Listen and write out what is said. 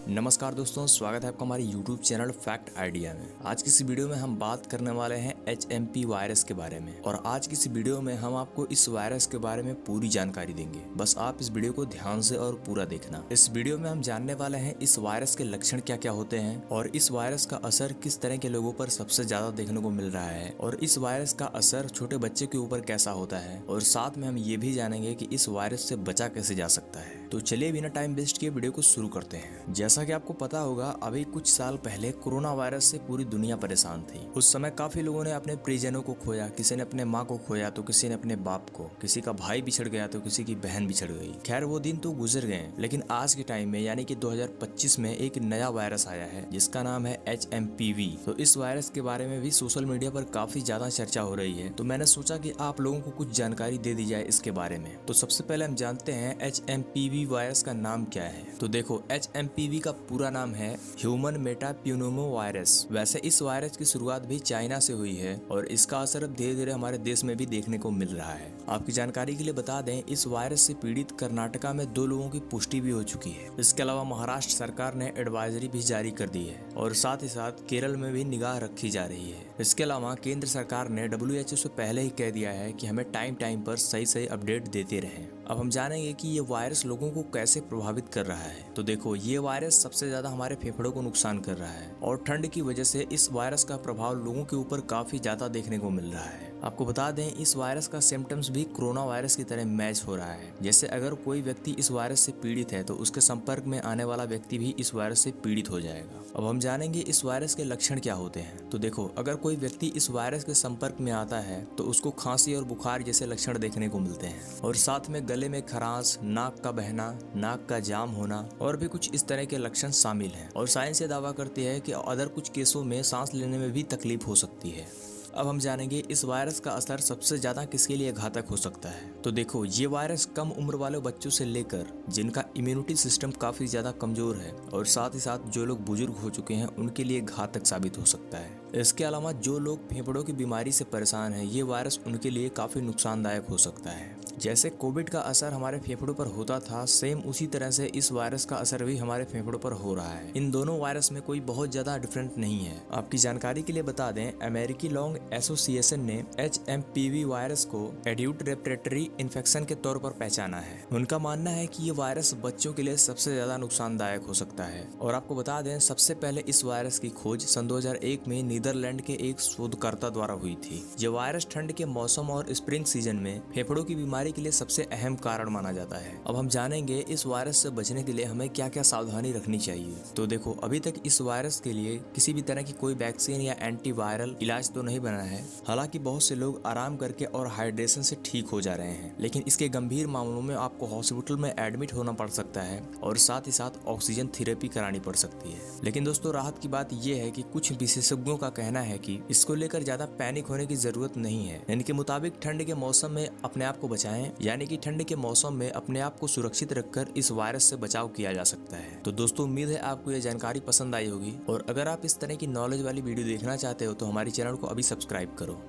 नमस्कार दोस्तों, स्वागत है आपका हमारे YouTube चैनल फैक्ट आइडिया में। आज की इस वीडियो में हम बात करने वाले हैं HMP वायरस के बारे में और आज की इस वीडियो में हम आपको इस वायरस के बारे में पूरी जानकारी देंगे। बस आप इस वीडियो को ध्यान से और पूरा देखना। इस वीडियो में हम जानने वाले हैं इस वायरस के लक्षण क्या क्या होते हैं और इस वायरस का असर किस तरह के लोगों पर सबसे ज्यादा देखने को मिल रहा है और इस वायरस का असर छोटे बच्चे के ऊपर कैसा होता है और साथ में हम ये भी जानेंगे कि इस वायरस से बचा कैसे जा सकता है। तो चलिए बिना टाइम वेस्ट किए वीडियो को शुरू करते हैं। जैसा कि आपको पता होगा, अभी कुछ साल पहले कोरोना वायरस से पूरी दुनिया परेशान थी। उस समय काफी लोगों ने अपने प्रियजनों को खोया, किसी ने अपने माँ को खोया तो किसी ने अपने बाप को, किसी का भाई बिछड़ गया तो किसी की बहन बिछड़ गई। खैर वो दिन तो गुजर गए, लेकिन आज के टाइम में यानी कि 2025 में एक नया वायरस आया है जिसका नाम है HMPV। तो इस वायरस के बारे में भी सोशल मीडिया पर काफी ज्यादा चर्चा हो रही है, तो मैंने सोचा कि आप लोगों को कुछ जानकारी दे दी जाए इसके बारे में। तो सबसे पहले हम जानते हैं HMPV वायरस का नाम क्या है। तो देखो, HMPV का पूरा नाम है ह्यूमन मेटाप्यूनोमो वायरस। वैसे इस वायरस की शुरुआत भी चाइना से हुई है और इसका असर अब धीरे धीरे हमारे देश में भी देखने को मिल रहा है। आपकी जानकारी के लिए बता दें, इस वायरस से पीड़ित कर्नाटका में 2 लोगों की पुष्टि भी हो चुकी है। इसके अलावा महाराष्ट्र सरकार ने एडवाइजरी भी जारी कर दी है और साथ ही साथ केरल में भी निगाह रखी जा रही है। इसके अलावा केंद्र सरकार ने WHO से पहले ही कह दिया है कि हमें टाइम टाइम पर सही अपडेट देते रहें। अब हम जानेंगे कि ये वायरस लोगों को कैसे प्रभावित कर रहा है। तो देखो, ये वायरस सबसे ज्यादा हमारे फेफड़ों को नुकसान कर रहा है और ठंड की वजह से इस वायरस का प्रभाव लोगों के ऊपर काफी ज्यादा देखने को मिल रहा है। आपको बता दें, इस वायरस का सिम्टम्स भी कोरोना वायरस की तरह मैच हो रहा है। जैसे अगर कोई व्यक्ति इस वायरस से पीड़ित है तो उसके संपर्क में आने वाला व्यक्ति भी इस वायरस से पीड़ित हो जाएगा। अब हम जानेंगे इस वायरस के लक्षण क्या होते हैं। तो देखो, अगर कोई व्यक्ति इस वायरस के संपर्क में आता है तो उसको खांसी और बुखार जैसे लक्षण देखने को मिलते हैं और साथ में गले में खरांश, नाक का बहना, नाक का जाम होना और भी कुछ इस तरह के लक्षण शामिल हैं। और साइंस ये दावा करती है कि अदर कुछ केसों में सांस लेने में भी तकलीफ हो सकती है। अब हम जानेंगे इस वायरस का असर सबसे ज्यादा किसके लिए घातक हो सकता है। तो देखो, ये वायरस कम उम्र वाले बच्चों से लेकर जिनका इम्यूनिटी सिस्टम काफी ज्यादा कमजोर है और साथ ही साथ जो लोग बुजुर्ग हो चुके हैं उनके लिए घातक साबित हो सकता है। इसके अलावा जो लोग फेफड़ों की बीमारी से परेशान हैं, ये वायरस उनके लिए काफी नुकसानदायक हो सकता है। जैसे कोविड का असर हमारे फेफड़ों पर होता था, सेम उसी तरह से इस वायरस का असर भी हमारे फेफड़ों पर हो रहा है। इन दोनों वायरस में कोई बहुत ज्यादा डिफरेंट नहीं है। आपकी जानकारी के लिए बता दें, अमेरिकी लॉन्ग एसोसिएशन ने HMPV वायरस को एक्यूट रेस्पिरेटरी इन्फेक्शन के तौर पर पहचाना है। उनका मानना है कि ये वायरस बच्चों के लिए सबसे ज्यादा नुकसानदायक हो सकता है। और आपको बता दें, सबसे पहले इस वायरस की खोज सन 2001 में नीदरलैंड के एक शोधकर्ता द्वारा हुई थी। ये वायरस ठंड के मौसम और स्प्रिंग सीजन में फेफड़ों की बीमारी के लिए सबसे अहम कारण माना जाता है। अब हम जानेंगे इस वायरस से बचने के लिए हमें क्या क्या सावधानी रखनी चाहिए। तो देखो, अभी तक इस वायरस के लिए किसी भी तरह की कोई वैक्सीन या एंटीवायरल इलाज तो नहीं बना है। हालांकि बहुत से लोग आराम करके और हाइड्रेशन से ठीक हो जा रहे हैं, लेकिन इसके गंभीर मामलों में आपको हॉस्पिटल में एडमिट होना पड़ सकता है और साथ ही साथ ऑक्सीजन थेरेपी करानी पड़ सकती है। लेकिन दोस्तों, राहत की बात यह है कि कुछ विशेषज्ञों का कहना है कि इसको लेकर ज्यादा पैनिक होने की जरूरत नहीं है। इनके मुताबिक ठंड के मौसम में अपने आप को बचाएं, यानी कि ठंड के मौसम में अपने आप को सुरक्षित रखकर इस वायरस से बचाव किया जा सकता है। तो दोस्तों, उम्मीद है आपको ये जानकारी पसंद आई होगी और अगर आप इस तरह की नॉलेज वाली वीडियो देखना चाहते हो तो हमारे चैनल को अभी सब्सक्राइब करो।